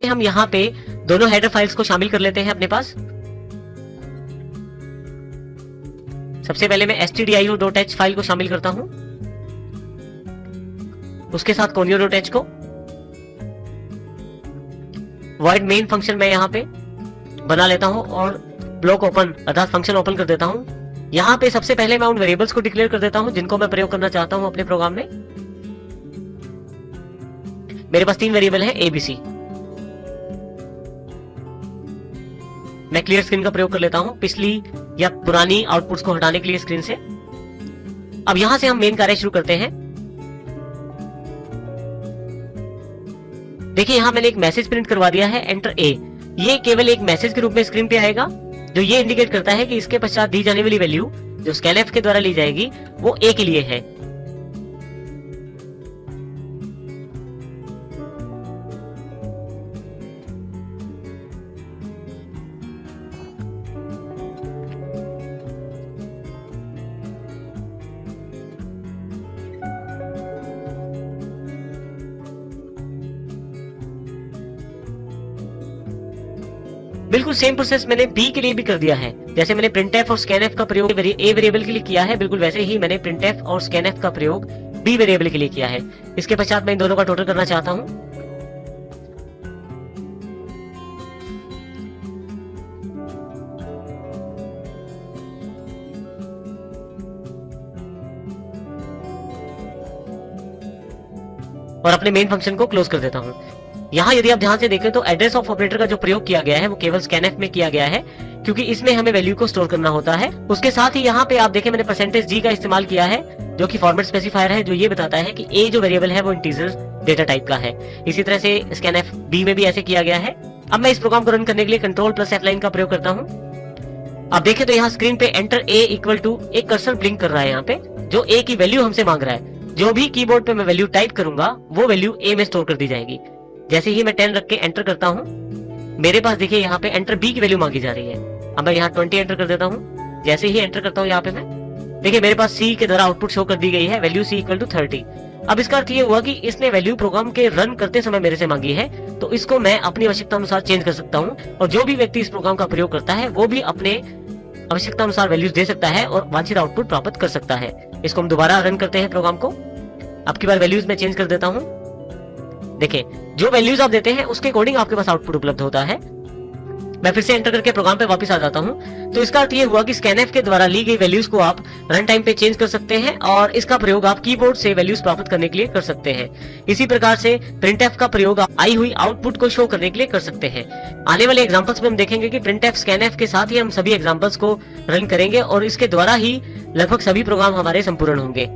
हम यहाँ पे दोनों हेडर फाइल्स को शामिल कर लेते हैं अपने पास। सबसे पहले मैं stdio.h फाइल को शामिल करता हूं, उसके साथ conio.h को। void main फंक्शन मैं यहाँ पे बना लेता हूं और ब्लॉक ओपन अर्थात फंक्शन ओपन कर देता हूं। यहाँ पे सबसे पहले मैं उन वेरिएबल्स को डिक्लेयर कर देता हूं जिनको मैं प्रयोग करना चाहता हूं अपने प्रोग्राम में। मेरे पास 3 वेरिएबल है ABC। मैं क्लियर स्क्रीन का प्रयोग कर लेता हूं पिछली या पुरानी आउटपुट्स को हटाने के लिए स्क्रीन से। अब यहां से हम मेन कार्य शुरू करते हैं। देखिए यहां मैंने एक मैसेज प्रिंट करवा दिया है, एंटर A। ये केवल एक मैसेज के रूप में स्क्रीन पे आएगा, जो ये इंडिकेट करता है कि इसके पश्चात दी जाने वाली वैल्यू जो scanf के द्वारा ली जाएगी वो A के लिए है। बिल्कुल सेम प्रोसेस मैंने B के लिए भी कर दिया है। जैसे मैंने printf और scanf का प्रयोग A वेरिएबल के लिए किया है, बिल्कुल वैसे ही मैंने printf और scanf का प्रयोग B वेरिएबल के लिए किया है। इसके पश्चात मैं इन दोनों का टोटल करना चाहता हूं। और अपने मेन फंक्शन को क्लोज कर देता हूं। यहाँ यदि आप ध्यान से देखें तो एड्रेस ऑफ ऑपरेटर का जो प्रयोग किया गया है वो केवल scanf में किया गया है, क्योंकि इसमें हमें वैल्यू को स्टोर करना होता है। उसके साथ ही यहाँ पे आप देखें मैंने %g का इस्तेमाल किया है, जो कि फॉर्मेट स्पेसिफायर है, जो ये बताता है कि A जो वेरिएबल है वो इंटीजर डेटा टाइप का है। इसी तरह से scanf B में भी ऐसे किया गया है। अब मैं इस प्रोग्राम को रन करने के लिए Ctrl+F9 का प्रयोग करता हूँ। अब देखें तो यहाँ स्क्रीन पे एंटर A इक्वल टू एक कर्सर ब्लिंक कर रहा है यहाँ पे, जो A की वैल्यू हमसे मांग रहा है। जो भी कीबोर्ड पे मैं वैल्यू टाइप करूंगा वो वैल्यू A में स्टोर कर दी जाएगी। जैसे ही मैं 10 रख के एंटर करता हूं, मेरे पास देखिए यहाँ पे एंटर B की वैल्यू मांगी जा रही है। अब मैं यहाँ 20 एंटर कर देता हूं। जैसे ही एंटर करता हूं यहाँ पे मैं देखिए मेरे पास C के द्वारा आउटपुट शो कर दी गई है, वैल्यू C इक्वल टू 30। अब इसका अर्थ ये हुआ कि इसने वैल्यू प्रोग्राम के रन करते समय मेरे से मांगी है, तो इसको मैं अपनी आवश्यकता अनुसार चेंज कर सकता हूँ। और जो भी व्यक्ति इस प्रोग्राम का प्रयोग करता है वो भी अपने आवश्यकता अनुसार वैल्यूज दे सकता है और वांछित आउटपुट प्राप्त कर सकता है। इसको हम दोबारा रन करते हैं प्रोग्राम को। अब की बार वैल्यूज में चेंज कर देता हूं। देखिए जो वैल्यूज आप देते हैं उसके अकॉर्डिंग आपके पास आउटपुट उपलब्ध होता है। मैं फिर से एंटर करके प्रोग्राम पे वापस आ जाता हूं। तो इसका अर्थ ये हुआ कि scanf के द्वारा ली गई वैल्यूज को आप रन टाइम पे चेंज कर सकते हैं और इसका प्रयोग आप कीबोर्ड से वैल्यूज प्राप्त करने के लिए कर सकते हैं। इसी प्रकार से printf का प्रयोग आप आई हुई आउटपुट को शो करने के लिए कर सकते हैं। आने वाले एग्जांपल्स में हम देखेंगे कि printf scanf के साथ ही हम सभी एग्जांपल्स को रन करेंगे और इसके द्वारा ही लगभग सभी प्रोग्राम हमारे संपूर्ण होंगे।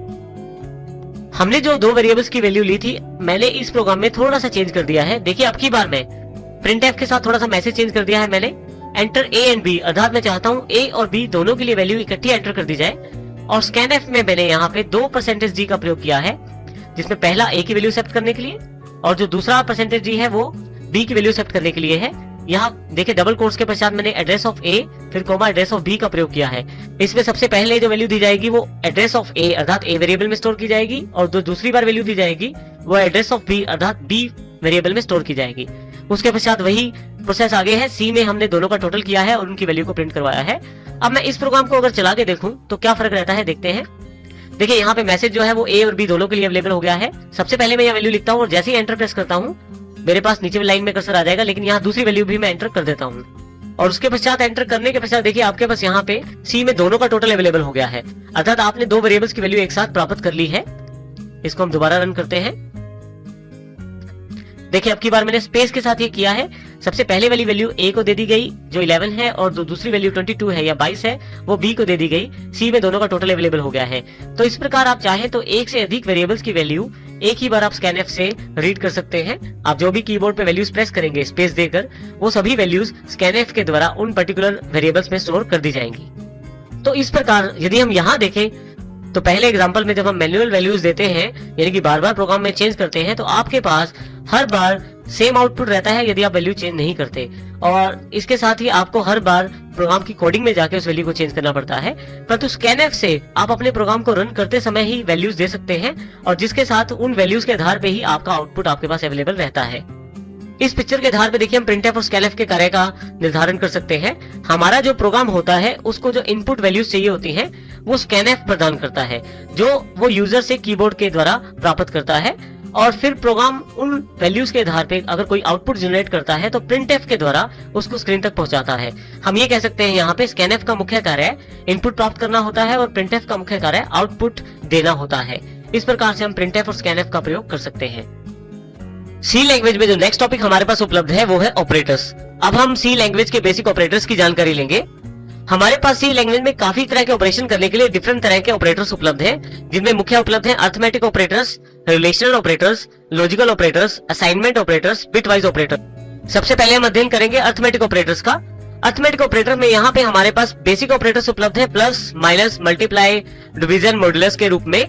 हमने जो 2 वेरिएबल्स की वैल्यू ली थी, मैंने इस प्रोग्राम में थोड़ा सा चेंज कर दिया है। देखिए अब की बार मैं printf के साथ थोड़ा सा मैसेज चेंज कर दिया है मैंने। एंटर A एंड B, अर्थात मैं चाहता हूँ A और B दोनों के लिए वैल्यू इकट्ठी एंटर कर दी जाए। और scanf में मैंने यहाँ पे 2%g का प्रयोग किया है, जिसमें पहला A की वैल्यू सेट करने के लिए और जो दूसरा %g है वो B की वैल्यू सेट करने के लिए है। यहाँ देखिए डबल कोट्स के पश्चात मैंने एड्रेस ऑफ A फिर कोमा एड्रेस ऑफ B का प्रयोग किया है। इसमें सबसे पहले जो वैल्यू दी जाएगी वो एड्रेस ऑफ A अर्थात A वेरिएबल में स्टोर की जाएगी और जो दूसरी बार वैल्यू दी जाएगी वो एड्रेस ऑफ B अर्थात B वेरिएबल में स्टोर की जाएगी। उसके पश्चात वही प्रोसेस आगे है। C में हमने दोनों का टोटल किया है और उनकी वैल्यू को प्रिंट करवाया है। अब मैं इस प्रोग्राम को अगर चला के देखूं तो क्या फर्क रहता है देखते हैं। देखिए यहाँ पे मैसेज जो है वो A और B दोनों के लिए अवेलेबल हो गया है। सबसे पहले मैं यहाँ वैल्यू लिखता हूँ और जैसे ही एंटर प्रेस करता हूँ मेरे पास नीचे लाइन में कर्सर आ जाएगा, लेकिन यहाँ दूसरी वैल्यू भी मैं एंटर कर देता हूँ। और उसके पश्चात एंटर करने के पश्चात देखिए आपके पास यहाँ पे C में दोनों का टोटल अवेलेबल हो गया है, अर्थात आपने 2 वेरिएबल्स की वैल्यू एक साथ प्राप्त कर ली है। इसको हम दोबारा रन करते हैं। देखिए अब की बार मैंने स्पेस के साथ ये किया है। सबसे पहले वाली वैल्यू A को दे दी गई जो 11 है और जो दूसरी वैल्यू 22 है या 22 है वो B को दे दी गई। C में दोनों का टोटल अवेलेबल हो गया है। तो इस प्रकार आप चाहें तो एक से अधिक वेरिएबल्स की वैल्यू एक ही बार आप scanf से रीड कर सकते हैं। आप जो भी कीबोर्ड पे वैल्यूज प्रेस करेंगे स्पेस देकर, वो सभी वैल्यूज scanf के द्वारा उन पर्टिकुलर वेरिएबल्स में स्टोर कर दी जाएंगी। तो इस प्रकार यदि हम यहाँ देखें तो पहले एग्जांपल में जब हम मैन्युअल वैल्यूज देते हैं यानी कि बार बार प्रोग्राम में चेंज करते हैं तो आपके पास हर बार सेम आउटपुट रहता है यदि आप वैल्यू चेंज नहीं करते, और इसके साथ ही आपको हर बार प्रोग्राम की कोडिंग में जाके उस वैल्यू को चेंज करना पड़ता है। परंतु scanf से आप अपने प्रोग्राम को रन करते समय ही वैल्यूज दे सकते हैं और जिसके साथ उन वैल्यूज के आधार पे ही आपका आउटपुट आपके पास अवेलेबल रहता है। इस पिक्चर के आधार पे देखिए हम प्रिंटफ और स्कैनफ के कार्य का निर्धारण कर सकते हैं। हमारा जो प्रोग्राम होता है उसको जो इनपुट वैल्यूज चाहिए होती हैं वो स्कैनफ प्रदान करता है, जो वो यूजर से कीबोर्ड के द्वारा प्राप्त करता है, और फिर प्रोग्राम उन वैल्यूज के आधार पे अगर कोई आउटपुट जनरेट करता है तो प्रिंटफ के द्वारा उसको स्क्रीन तक पहुंचाता है। हम ये कह सकते हैं यहाँ पे स्कैनफ का मुख्य कार्य इनपुट प्राप्त करना होता है और प्रिंटफ का मुख्य कार्य आउटपुट देना होता है। इस प्रकार से हम प्रिंटफ और स्कैनफ का प्रयोग कर सकते हैं। सी लैंग्वेज में जो नेक्स्ट टॉपिक हमारे पास उपलब्ध है वो है ऑपरेटर्स। अब हम सी लैंग्वेज के बेसिक ऑपरेटर्स की जानकारी लेंगे। हमारे पास सी लैंग्वेज में काफी तरह के ऑपरेशन करने के लिए डिफरेंट तरह के ऑपरेटर्स उपलब्ध हैं, जिनमें मुख्य उपलब्ध हैं arithmetic operators, relational operators, logical operators, assignment operators, bitwise operator. सबसे पहले हम अध्ययन करेंगे अर्थमेटिक ऑपरेटर्स का। अर्थमेटिक ऑपरेटर में यहाँ पे हमारे पास बेसिक ऑपरेटर्स उपलब्ध है, plus, minus, multiply, division, modulus के रूप में।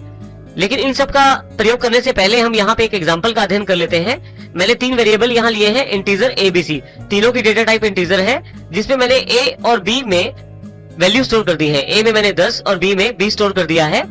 लेकिन इन सब का प्रयोग करने से पहले हम यहाँ पे एक एग्जांपल का अध्ययन कर लेते हैं। मैंने 3 वेरिएबल यहाँ लिए हैं, इंटीजर ए बी सी, तीनों की डेटा टाइप इंटीजर है, जिसमें मैंने ए और बी में वैल्यू स्टोर कर दी है। ए में मैंने 10 और बी में 20 स्टोर कर दिया है।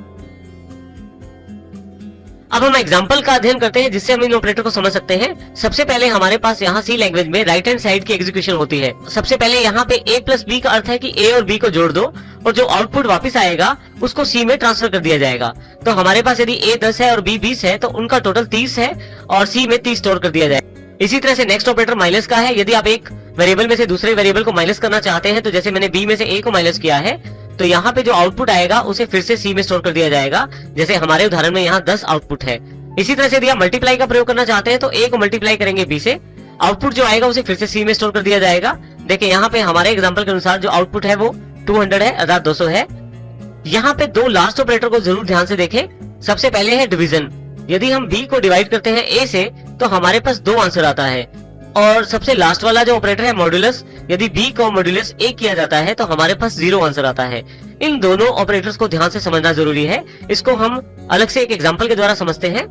अब हम एग्जांपल का अध्ययन करते हैं जिससे हम इन ऑपरेटर को समझ सकते हैं। सबसे पहले हमारे पास यहाँ सी लैंग्वेज में राइट हैंड साइड की एग्जीक्यूशन होती है। सबसे पहले यहाँ पे a प्लस बी का अर्थ है कि a और b को जोड़ दो और जो आउटपुट वापस आएगा उसको c में ट्रांसफर कर दिया जाएगा। तो हमारे पास यदि a 10 है और b 20 है तो उनका टोटल 30 है और c में 30 स्टोर कर दिया जाएगा। इसी तरह से नेक्स्ट ऑपरेटर माइनस का है। यदि आप एक वेरिएबल में से दूसरे वेरिएबल को माइनस करना चाहते हैं, तो जैसे मैंने b में से a को माइनस किया है, तो यहाँ पे जो आउटपुट आएगा उसे फिर से c में स्टोर कर दिया जाएगा। जैसे हमारे उदाहरण में यहाँ 10 आउटपुट है। इसी तरह से यदि आप मल्टीप्लाई का प्रयोग करना चाहते हैं तो a को मल्टीप्लाई करेंगे b से, आउटपुट जो आएगा उसे फिर से c में स्टोर कर दिया जाएगा। देखिए यहाँ पे हमारे एग्जांपल के अनुसार जो आउटपुट है वो 200 है, अर्थात 200 है। यहाँ पे 2 लास्ट ऑपरेटर को जरूर ध्यान से देखें। सबसे पहले है डिवीजन। यदि हम b को डिवाइड करते हैं a से तो हमारे पास 2 आंसर आता है। और सबसे लास्ट वाला जो ऑपरेटर है मॉड्यूलस, यदि b को मॉड्यूलस a किया जाता है तो हमारे पास 0 आंसर आता है। इन दोनों ऑपरेटर्स को ध्यान से समझना जरूरी है। इसको हम अलग से एक एग्जांपल के द्वारा समझते हैं।